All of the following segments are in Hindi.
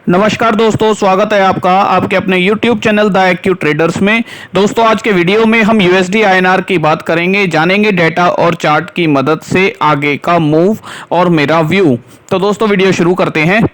नमस्कार दोस्तों, स्वागत है आपका आपके अपने YouTube channel the AQ traders में। दोस्तों, आज के वीडियो में हम USD INR की बात करेंगे, जानेंगे डेटा और चार्ट की मदद से आगे का मूव और मेरा व्यू। तो दोस्तों, वीडियो शुरू करते हैं।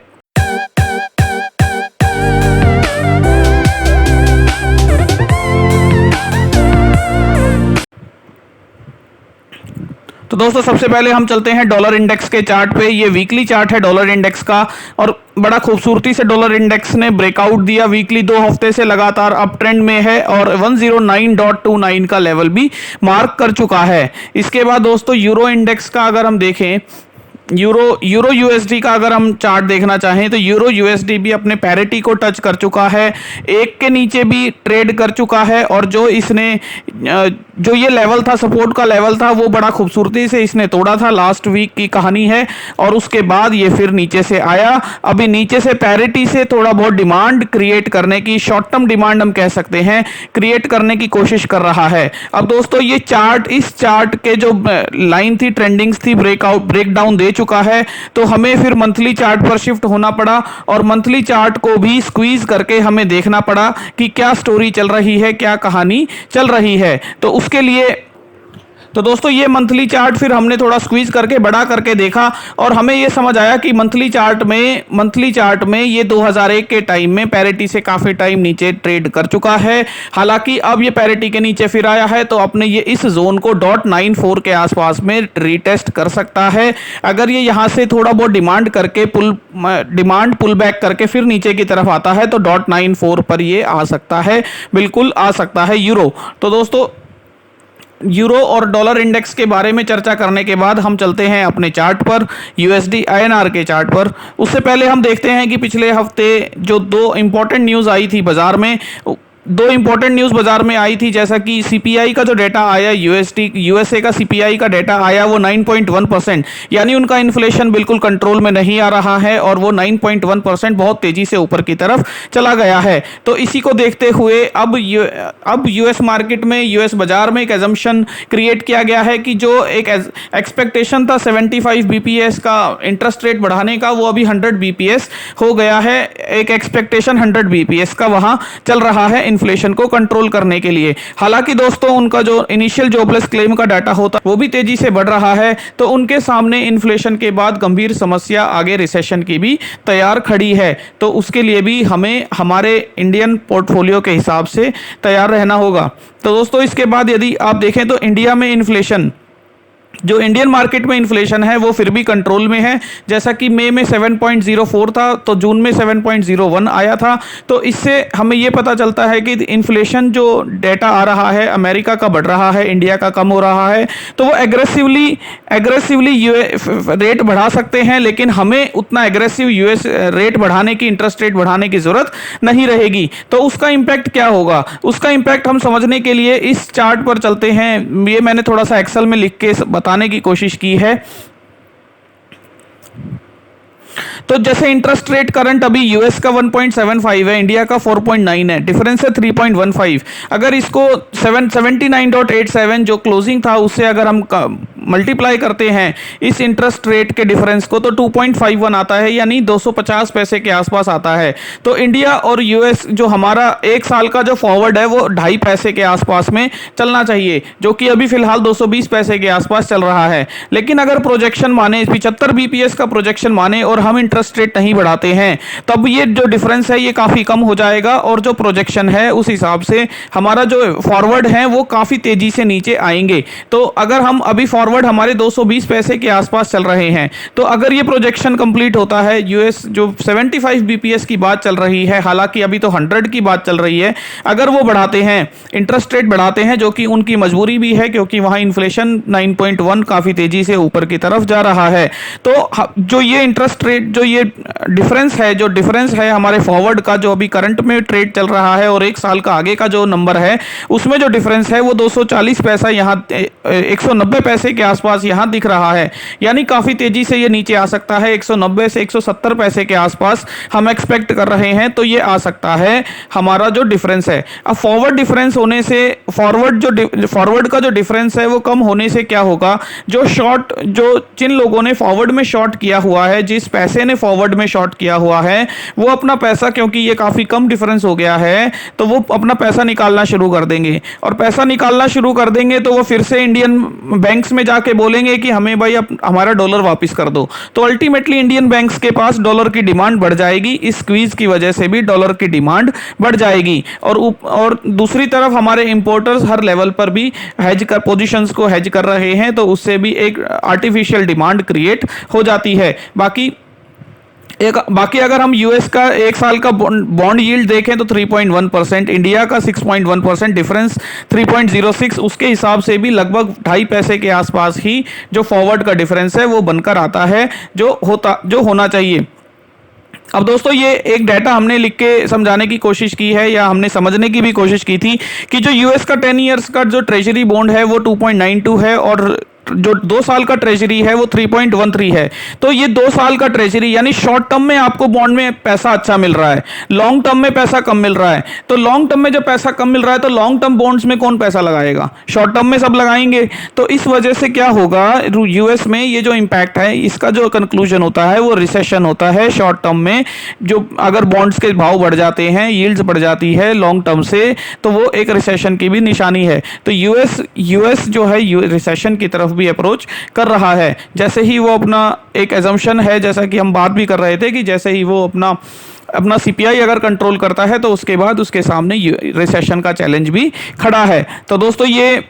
तो दोस्तों, सबसे पहले हम चलते हैं डॉलर इंडेक्स के चार्ट पे। ये वीकली चार्ट है डॉलर इंडेक्स का और बड़ा खूबसूरती से डॉलर इंडेक्स ने ब्रेकआउट दिया। वीकली 2 हफ्ते से लगातार अप ट्रेंड में है और 109.29 का लेवल भी मार्क कर चुका है। इसके बाद दोस्तों, यूरो इंडेक्स का अगर हम देखें, यूरो यूएसडी का अगर हम चार्ट देखना चाहें तो यूरो यूएसडी भी अपने पैरिटी को टच कर चुका है, एक के नीचे भी ट्रेड कर चुका है और जो इसने जो ये लेवल था, सपोर्ट का लेवल था, वो बड़ा खूबसूरती से इसने तोड़ा था। लास्ट वीक की कहानी है और उसके बाद ये फिर नीचे से आया। अभी नीचे से पैरिटी से थोड़ा बहुत डिमांड क्रिएट करने की, शॉर्ट टर्म डिमांड हम कह सकते हैं, क्रिएट करने की कोशिश कर रहा है। अब दोस्तों, ये चार्ट, इस चार्ट के जो लाइन थी, ट्रेंडिंग्स थी, ब्रेक डाउन दे चुका है। तो हमें फिर मंथली चार्ट पर शिफ्ट होना पड़ा और मंथली चार्ट को भी स्क्वीज करके हमें देखना पड़ा कि क्या स्टोरी चल रही है, क्या कहानी चल रही है। तो उसके लिए दोस्तों, ये मंथली चार्ट फिर हमने थोड़ा स्क्वीज करके बड़ा करके देखा और हमें ये समझ आया कि मंथली चार्ट में ये 2001 के टाइम में पैरिटी से काफ़ी टाइम नीचे ट्रेड कर चुका है। हालांकि अब ये पैरिटी के नीचे फिर आया है तो अपने ये इस जोन को .94 के आसपास में रीटेस्ट कर सकता है। अगर ये यहाँ से थोड़ा बहुत डिमांड पुल बैक करके फिर नीचे की तरफ आता है तो .94 पर ये आ सकता है, बिल्कुल आ सकता है यूरो। तो दोस्तों, यूरो और डॉलर इंडेक्स के बारे में चर्चा करने के बाद हम चलते हैं अपने चार्ट पर, USD INR के चार्ट पर। उससे पहले हम देखते हैं कि पिछले हफ्ते जो 2 इंपॉर्टेंट न्यूज़ आई थी बाजार में, 2 इंपॉर्टेंट न्यूज़ बाजार में आई थी। जैसा कि CPI का जो डेटा आया, USA का CPI का डेटा आया, वो 9.1%, यानी उनका इन्फ्लेशन बिल्कुल कंट्रोल में नहीं आ रहा है और वो 9.1% बहुत तेज़ी से ऊपर की तरफ चला गया है। तो इसी को देखते हुए अब US मार्केट में, US बाजार में एक एजम्पशन क्रिएट किया गया है कि जो एक एक्सपेक्टेशन था 75 BPS का इंटरेस्ट रेट बढ़ाने का, वो अभी 100 BPS हो गया है। एक एक्सपेक्टेशन 100 BPS का वहाँ चल रहा है इन्फ्लेशन को कंट्रोल करने के लिए। हालांकि दोस्तों, उनका जो इनिशियल जॉबलेस क्लेम का डाटा होता है वो भी तेजी से बढ़ रहा है। तो उनके सामने इन्फ्लेशन के बाद गंभीर समस्या, आगे रिसेशन की भी तैयार खड़ी है। तो उसके लिए भी हमें हमारे इंडियन पोर्टफोलियो के हिसाब से तैयार रहना होगा। तो दोस्तों, इसके बाद यदि आप देखें तो इंडिया में इन्फ्लेशन, जो इंडियन मार्केट में इन्फ्लेशन है वो फिर भी कंट्रोल में है। जैसा कि मई में 7.04 था तो जून में 7.01 आया था। तो इससे हमें ये पता चलता है कि इन्फ्लेशन जो डेटा आ रहा है, अमेरिका का बढ़ रहा है, इंडिया का कम हो रहा है। तो वो एग्रेसिवली रेट बढ़ा सकते हैं, लेकिन हमें उतना एग्रेसिव US रेट बढ़ाने की, इंटरेस्ट रेट बढ़ाने की ज़रूरत नहीं रहेगी। तो उसका इम्पैक्ट क्या होगा, उसका इम्पैक्ट हम समझने के लिए इस चार्ट पर चलते हैं। ये मैंने थोड़ा सा एक्सेल में लिख के बताने की कोशिश की है। तो जैसे इंटरेस्ट रेट करंट अभी US का 1.75 है, इंडिया का 4.9 है, डिफरेंस है 3.15। अगर इसको 79.87 जो क्लोजिंग था उससे अगर हम मल्टीप्लाई करते हैं इस इंटरेस्ट रेट के डिफरेंस को, तो 2.51 आता है, यानी 250 पैसे के आसपास आता है। तो इंडिया और US जो हमारा 1 साल का जो फॉरवर्ड है वो 2.5 पैसे के आसपास में चलना चाहिए, जो कि अभी फिलहाल 220 पैसे के आसपास चल रहा है। लेकिन अगर प्रोजेक्शन माने, 75 BPS का प्रोजेक्शन माने और हम इंटरेस्ट रेट नहीं बढ़ाते हैं, तब ये जो डिफरेंस है ये काफ़ी कम हो जाएगा और जो प्रोजेक्शन है उस हिसाब से हमारा जो फॉरवर्ड है वो काफ़ी तेज़ी से नीचे आएंगे। तो अगर हम अभी फॉरवर्ड हमारे 220 पैसे के आसपास चल रहे हैं, तो अगर ये प्रोजेक्शन कंप्लीट होता है, US जो 75 BPS की बात चल रही है, हालांकि अभी तो 100 की बात चल रही है, अगर वो बढ़ाते हैं, इंटरेस्ट रेट बढ़ाते हैं, जो कि उनकी मजबूरी भी है क्योंकि वहाँ इन्फ्लेशन 9.1 काफ़ी तेज़ी से ऊपर की तरफ जा रहा है। तो जो ये इंटरेस्ट रेट, जो ये डिफरेंस है हमारे फॉरवर्ड का, जो अभी करंट में ट्रेड चल रहा है, और 1 साल का आगे का जो नंबर है उसमें जो डिफरेंस है वो 240 पैसा, यहाँ 190 पैसे के आसपास यहाँ दिख रहा है। यानी काफ़ी तेज़ी से ये नीचे आ सकता है, 190 से 170 पैसे के आसपास हम एक्सपेक्ट कर रहे हैं। तो ये आ सकता है हमारा जो डिफरेंस है। अब फॉरवर्ड डिफरेंस होने से, फॉरवर्ड का जो डिफरेंस है वो कम होने से क्या होगा, जो जिन लोगों ने फॉरवर्ड में शॉर्ट किया हुआ है, जिस पैसे ने फॉरवर्ड में शॉर्ट किया हुआ है वो अपना पैसा, क्योंकि ये काफ़ी कम डिफरेंस हो गया है, तो वो अपना पैसा निकालना शुरू कर देंगे। और पैसा निकालना शुरू कर देंगे तो वो फिर से इंडियन बैंक्स में जाके बोलेंगे कि हमें भाई हमारा डॉलर वापस कर दो। तो अल्टीमेटली इंडियन बैंक्स के पास डॉलर की डिमांड बढ़ जाएगी, इस स्क्वीज की वजह से भी डॉलर की डिमांड बढ़ जाएगी। और दूसरी तरफ हमारे इंपोर्टर्स हर लेवल पर भी हेज कर पोजीशंस को हेज कर रहे हैं, तो उससे भी एक आर्टिफिशियल डिमांड क्रिएट हो जाती है। बाकी अगर हम यूएस का एक साल का बॉन्ड यील्ड देखें तो 3.1%, इंडिया का 6.1%, डिफरेंस 3.06, उसके हिसाब से भी लगभग 2.5 पैसे के आसपास ही जो फॉरवर्ड का डिफरेंस है वो बनकर आता है, जो होना चाहिए। अब दोस्तों ये एक डाटा हमने लिख के समझाने की कोशिश की है, या हमने समझने की भी कोशिश की थी कि जो यूएस का 10 ईयर्स का जो ट्रेजरी बॉन्ड है वो 2.92 है, और जो 2 साल का ट्रेजरी है वो 3.13 है। तो ये 2 साल का ट्रेजरी यानी शॉर्ट टर्म में आपको बॉन्ड में पैसा अच्छा मिल रहा है, लॉन्ग टर्म में पैसा कम मिल रहा है। तो लॉन्ग टर्म में जब पैसा कम मिल रहा है तो लॉन्ग टर्म बॉन्ड्स में कौन पैसा लगाएगा? शॉर्ट टर्म में सब लगाएंगे। तो इस वजह से क्या होगा, यूएस में ये जो इम्पैक्ट है इसका जो कंक्लूजन होता है वो रिसेशन होता है शॉर्ट टर्म में। जो अगर बॉन्ड्स के भाव बढ़ जाते हैं, यील्ड्स बढ़ जाती है लॉन्ग टर्म से, तो वो एक रिसेशन की भी निशानी है। तो यूएस जो है रिसेशन की तरफ भी अप्रोच कर रहा है। जैसे ही वो अपना एक एजम्पशन है, जैसा कि हम बात भी कर रहे थे, कि जैसे ही वो अपना सीपीआई अगर कंट्रोल करता है तो उसके बाद उसके सामने रिसेशन का चैलेंज भी खड़ा है। तो दोस्तों ये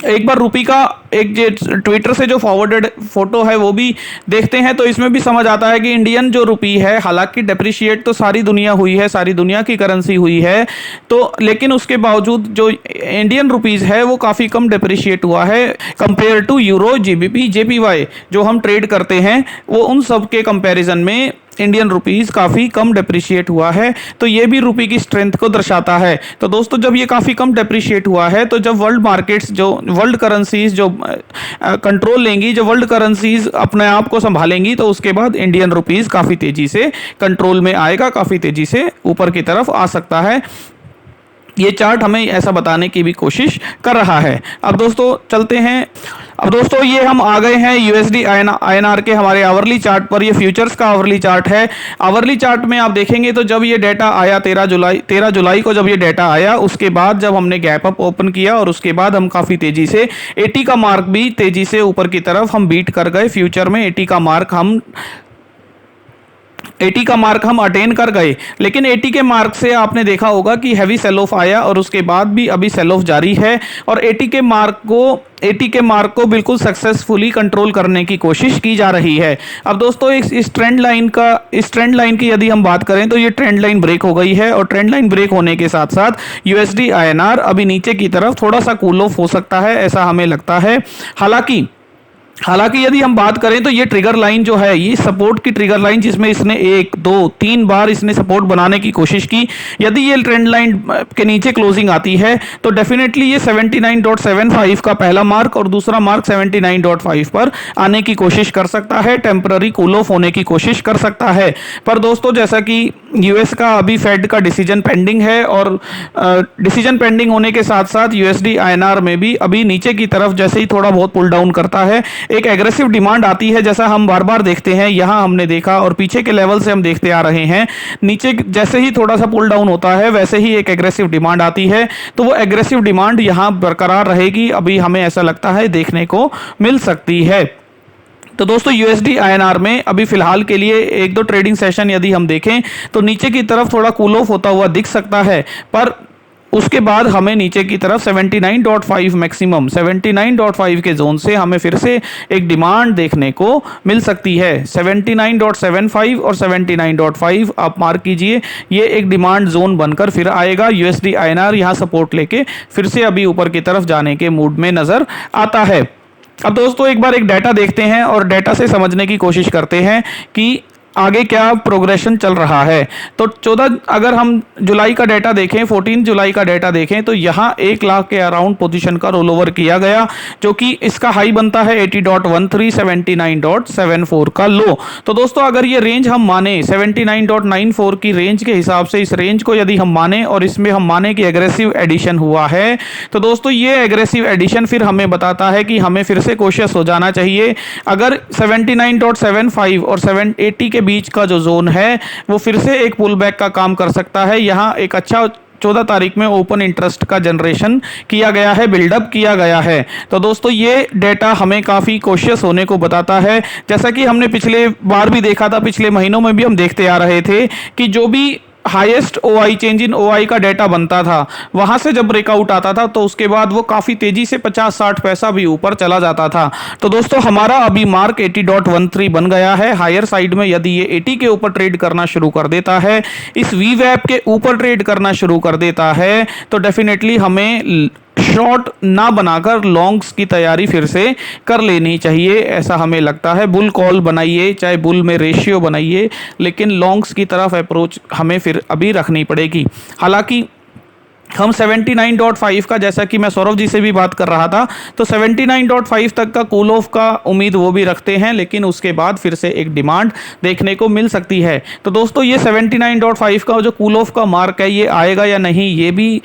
एक बार रुपी का एक जो ट्विटर से जो फॉरवर्डेड फोटो है वो भी देखते हैं, तो इसमें भी समझ आता है कि इंडियन जो रुपी है, हालांकि डेप्रिशिएट तो सारी दुनिया हुई है, सारी दुनिया की करेंसी हुई है, तो लेकिन उसके बावजूद जो इंडियन रुपीज़ है वो काफ़ी कम डेप्रिशिएट हुआ है compare to euro, GBP, JPY जो हम ट्रेड करते हैं, वो उन सब के कंपैरिजन में इंडियन रुपीज़ काफ़ी कम डेप्रिशिएट हुआ है। तो ये भी रुपी की स्ट्रेंथ को दर्शाता है। तो दोस्तों जब ये काफ़ी कम डेप्रिशिएट हुआ है, तो जब वर्ल्ड मार्केट्स, जो वर्ल्ड करेंसीज जो कंट्रोल लेंगी, जो वर्ल्ड करेंसीज अपने आप को संभालेंगी, तो उसके बाद इंडियन रुपीज़ काफ़ी तेज़ी से कंट्रोल में आएगा, काफ़ी तेज़ी से ऊपर की तरफ आ सकता है। ये चार्ट हमें ऐसा बताने की भी कोशिश कर रहा है। अब दोस्तों चलते हैं। अब दोस्तों ये हम आ गए हैं यूएसडी आईएनआर के हमारे आवरली चार्ट पर। ये फ्यूचर्स का आवरली चार्ट है। आवरली चार्ट में आप देखेंगे तो जब ये डेटा आया 13 जुलाई को जब ये डेटा आया, उसके बाद जब हमने गैप अप ओपन किया और उसके बाद हम काफ़ी तेज़ी से 80 का मार्क भी तेज़ी से ऊपर की तरफ हम बीट कर गए। फ्यूचर में 80 का मार्क हम अटेन कर गए। लेकिन 80 के मार्क से आपने देखा होगा कि हैवी सेल ऑफ आया और उसके बाद भी अभी सेल ऑफ जारी है, और 80 के मार्क को बिल्कुल सक्सेसफुली कंट्रोल करने की कोशिश की जा रही है। अब दोस्तों इस ट्रेंड लाइन की यदि हम बात करें तो ये ट्रेंड लाइन ब्रेक हो गई है, और ट्रेंड लाइन ब्रेक होने के साथ साथ यूएसडी आईएनआर अभी नीचे की तरफ थोड़ा सा कूल ऑफ हो सकता है, ऐसा हमें लगता है। हालांकि यदि हम बात करें तो ये ट्रिगर लाइन जो है, ये सपोर्ट की ट्रिगर लाइन, जिसमें इसने 1, 2, 3 बार इसने सपोर्ट बनाने की कोशिश की। यदि ये ट्रेंड लाइन के नीचे क्लोजिंग आती है तो डेफिनेटली ये 79.75 का पहला मार्क और दूसरा मार्क 79.5 पर आने की कोशिश कर सकता है, टेम्पररी कूल ऑफ होने की कोशिश कर सकता है। पर दोस्तों जैसा कि यूएस का अभी फेड का डिसीजन पेंडिंग है, और डिसीजन पेंडिंग होने के साथ साथ यूएसडी आईएनआर में भी अभी नीचे की तरफ जैसे ही थोड़ा बहुत पुल डाउन करता है, एक एग्रेसिव डिमांड आती है, जैसा हम बार बार देखते हैं। यहां हमने देखा और पीछे के लेवल से हम देखते आ रहे हैं, नीचे जैसे ही थोड़ा सा पुल डाउन होता है वैसे ही एक एग्रेसिव डिमांड आती है। तो वो एग्रेसिव डिमांड यहां बरकरार रहेगी, अभी हमें ऐसा लगता है देखने को मिल सकती है। तो दोस्तों यूएसडी आईएनआर में अभी फिलहाल के लिए 1-2 ट्रेडिंग सेशन यदि हम देखें तो नीचे की तरफ थोड़ा कूल ऑफ होता हुआ दिख सकता है, पर उसके बाद हमें नीचे की तरफ 79.5 मैक्सिमम 79.5 के जोन से हमें फिर से एक डिमांड देखने को मिल सकती है। 79.75 और 79.5 आप मार्क कीजिए, ये एक डिमांड जोन बनकर फिर आएगा। यूएसडी आईएनआर यहाँ सपोर्ट लेके फिर से अभी ऊपर की तरफ जाने के मूड में नज़र आता है। अब दोस्तों एक बार एक डाटा देखते हैं और डाटा से समझने की कोशिश करते हैं कि आगे क्या प्रोग्रेशन चल रहा है। तो 14 अगर हम जुलाई का डेटा देखें, 14 जुलाई का डेटा देखें तो यहाँ 1 लाख के अराउंड पोजीशन का रोल ओवर किया गया, जो कि इसका हाई बनता है 80.13, 79.74 का लो। तो दोस्तों अगर ये रेंज हम माने 79.94 की रेंज के हिसाब से, इस रेंज को यदि हम माने और इसमें हम माने कि एग्रेसिव एडिशन हुआ है, तो दोस्तों ये एग्रेसिव एडिशन फिर हमें बताता है कि हमें फिर से कोशिश हो जाना चाहिए। अगर 79.75 और 780 के बीच का जो जोन है वो फिर से एक पुल बैक का काम कर सकता है। यहाँ एक अच्छा 14 तारीख में ओपन इंटरेस्ट का जनरेशन किया गया है, बिल्डअप किया गया है। तो दोस्तों ये डेटा हमें काफ़ी कॉशियस होने को बताता है। जैसा कि हमने पिछले बार भी देखा था, पिछले महीनों में भी हम देखते आ रहे थे कि जो भी highest OI, change in OI का डेटा बनता था, वहां से जब ब्रेकआउट आता था तो उसके बाद वो काफ़ी तेज़ी से 50-60 पैसा भी ऊपर चला जाता था। तो दोस्तों हमारा अभी मार्क 80.13 बन गया है। हायर साइड में यदि ये 80 के ऊपर ट्रेड करना शुरू कर देता है, इस वी वैप के ऊपर ट्रेड करना शुरू कर देता है, तो डेफिनेटली हमें शॉर्ट ना बनाकर लॉन्ग्स की तैयारी फिर से कर लेनी चाहिए, ऐसा हमें लगता है। बुल कॉल बनाइए, चाहे बुल में रेशियो बनाइए, लेकिन लॉन्ग्स की तरफ अप्रोच हमें फिर अभी रखनी पड़ेगी। हालांकि हम 79.5 का, जैसा कि मैं सौरभ जी से भी बात कर रहा था, तो 79.5 तक का कूल ऑफ का उम्मीद वो भी रखते हैं, लेकिन उसके बाद फिर से एक डिमांड देखने को मिल सकती है। तो दोस्तों ये 79.5 का जो कूल ऑफ का मार्क है ये आएगा या नहीं,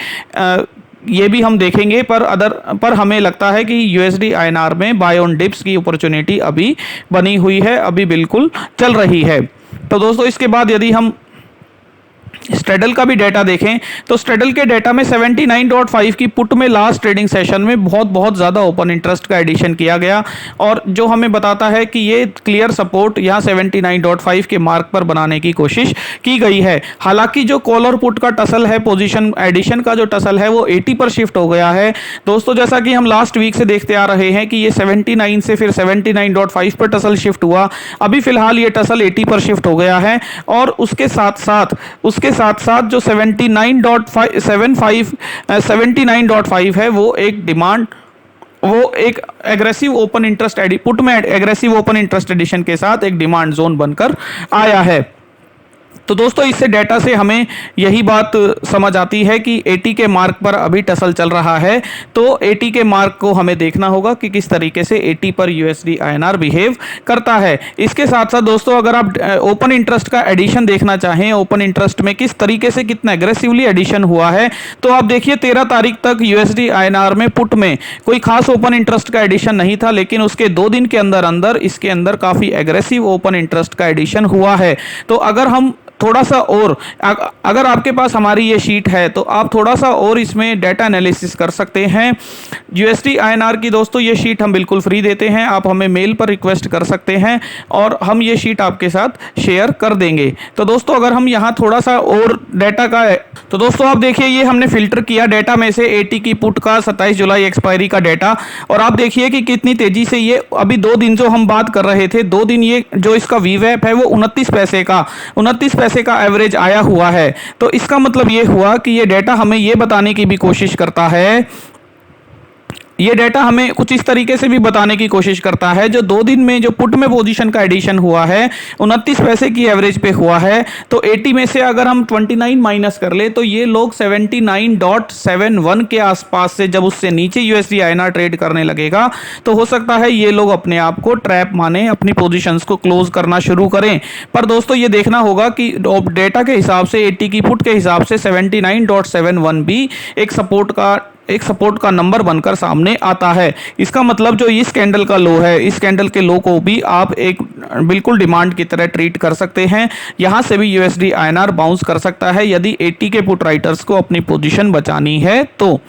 ये भी हम देखेंगे। पर हमें लगता है कि यूएसडी आईएनआर में बाय ऑन डिप्स की अपॉर्चुनिटी अभी बनी हुई है, अभी बिल्कुल चल रही है। तो दोस्तों इसके बाद यदि हम स्ट्रेडल का भी डेटा देखें तो स्ट्रेडल के डेटा में 79.5 की पुट में लास्ट ट्रेडिंग सेशन में बहुत ज़्यादा ओपन इंटरेस्ट का एडिशन किया गया, और जो हमें बताता है कि ये क्लियर सपोर्ट यहाँ 79.5 के मार्क पर बनाने की कोशिश की गई है। हालांकि जो कॉल और पुट का टसल है, पोजीशन एडिशन का जो टसल है वो 80 पर शिफ्ट हो गया है। दोस्तों जैसा कि हम लास्ट वीक से देखते आ रहे हैं कि ये 79 से फिर 79.5 पर टसल शिफ्ट हुआ, अभी फिलहाल ये टसल 80 पर शिफ्ट हो गया है। और उसके साथ साथ जो 79.5 है वो एक एग्रेसिव ओपन इंटरेस्ट पुट में एग्रेसिव ओपन इंटरेस्ट एडिशन के साथ एक डिमांड जोन बनकर आया है। तो दोस्तों इससे डेटा से हमें यही बात समझ आती है कि 80 के मार्क पर अभी टसल चल रहा है, तो 80 के मार्क को हमें देखना होगा कि किस तरीके से 80 पर यूएसडी आईएनआर बिहेव करता है। इसके साथ साथ दोस्तों अगर आप ओपन इंटरेस्ट का एडिशन देखना चाहें, ओपन इंटरेस्ट में किस तरीके से कितना एग्रेसिवली एडिशन हुआ है, तो आप देखिए 13 तारीख तक यूएसडी आईएनआर में पुट में कोई खास ओपन इंटरेस्ट का एडिशन नहीं था, लेकिन उसके 2 दिन के अंदर इसके अंदर काफ़ी एग्रेसिव ओपन इंटरेस्ट का एडिशन हुआ है। तो अगर हम थोड़ा सा और अगर आपके पास हमारी ये शीट है तो आप थोड़ा सा और इसमें डेटा एनालिसिस कर सकते हैं। यूएसडी आईएनआर की दोस्तों ये शीट हम बिल्कुल फ्री देते हैं, आप हमें मेल पर रिक्वेस्ट कर सकते हैं और हम ये शीट आपके साथ शेयर कर देंगे। तो दोस्तों अगर हम यहाँ थोड़ा सा और डेटा का, तो दोस्तों आप देखिए ये हमने फिल्टर किया डेटा में से 80 की पुट का 27 जुलाई एक्सपायरी का डेटा, और आप देखिए कि कितनी तेजी से ये अभी 2 दिन जो हम बात कर रहे थे, 2 दिन ये जो इसका वीवैप है वो 29 पैसे का एवरेज आया हुआ है। तो इसका मतलब ये हुआ कि ये डेटा हमें ये बताने की भी कोशिश करता है, ये डेटा हमें कुछ इस तरीके से भी बताने की कोशिश करता है, जो 2 दिन में जो पुट में पोजीशन का एडिशन हुआ है 29 पैसे की एवरेज पे हुआ है, तो 80 में से अगर हम 29 माइनस कर ले तो ये लोग 79.71 के आसपास से जब उससे नीचे यूएसडी आईएनआर ट्रेड करने लगेगा तो हो सकता है ये लोग अपने आप को ट्रैप माने, अपनी पोजीशंस को क्लोज करना शुरू करें। पर दोस्तों ये देखना होगा कि डेटा के हिसाब से 80 की पुट के हिसाब से 79.71 भी एक सपोर्ट का नंबर बनकर सामने आता है। इसका मतलब जो इस कैंडल का लो है, इस कैंडल के लो को भी आप एक बिल्कुल डिमांड की तरह ट्रीट कर सकते हैं। यहां से भी यूएसडी आईएनआर बाउंस कर सकता है यदि 80 के पुट राइटर्स को अपनी पोजीशन बचानी है तो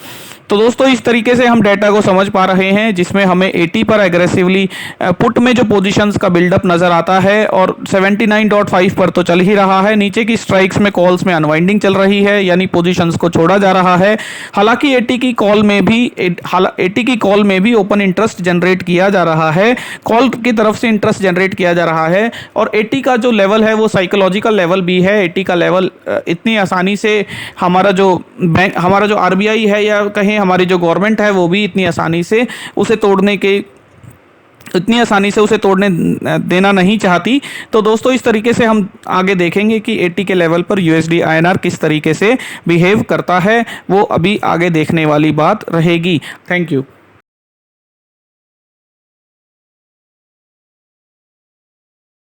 दोस्तों इस तरीके से हम डेटा को समझ पा रहे हैं, जिसमें हमें 80 पर एग्रेसिवली पुट में जो पोजीशंस का बिल्डअप नजर आता है और 79.5 पर तो चल ही रहा है। नीचे की स्ट्राइक्स में, कॉल्स में अनवाइंडिंग चल रही है, यानी पोजीशंस को छोड़ा जा रहा है। हालांकि 80 की कॉल में भी ओपन इंटरेस्ट जनरेट किया जा रहा है, कॉल की तरफ से इंटरेस्ट जनरेट किया जा रहा है, और 80 का जो लेवल है वो साइकोलॉजिकल लेवल भी है। 80 का लेवल इतनी आसानी से हमारा जो आरबीआई है या कहें हमारी जो गवर्नमेंट है वो भी इतनी आसानी से उसे तोड़ने के इतनी आसानी से उसे तोड़ने देना नहीं चाहती। तो दोस्तों इस तरीके से हम आगे देखेंगे कि 80 के लेवल पर यूएसडी आईएनआर किस तरीके से बिहेव करता है, वो अभी आगे देखने वाली बात रहेगी। Thank you.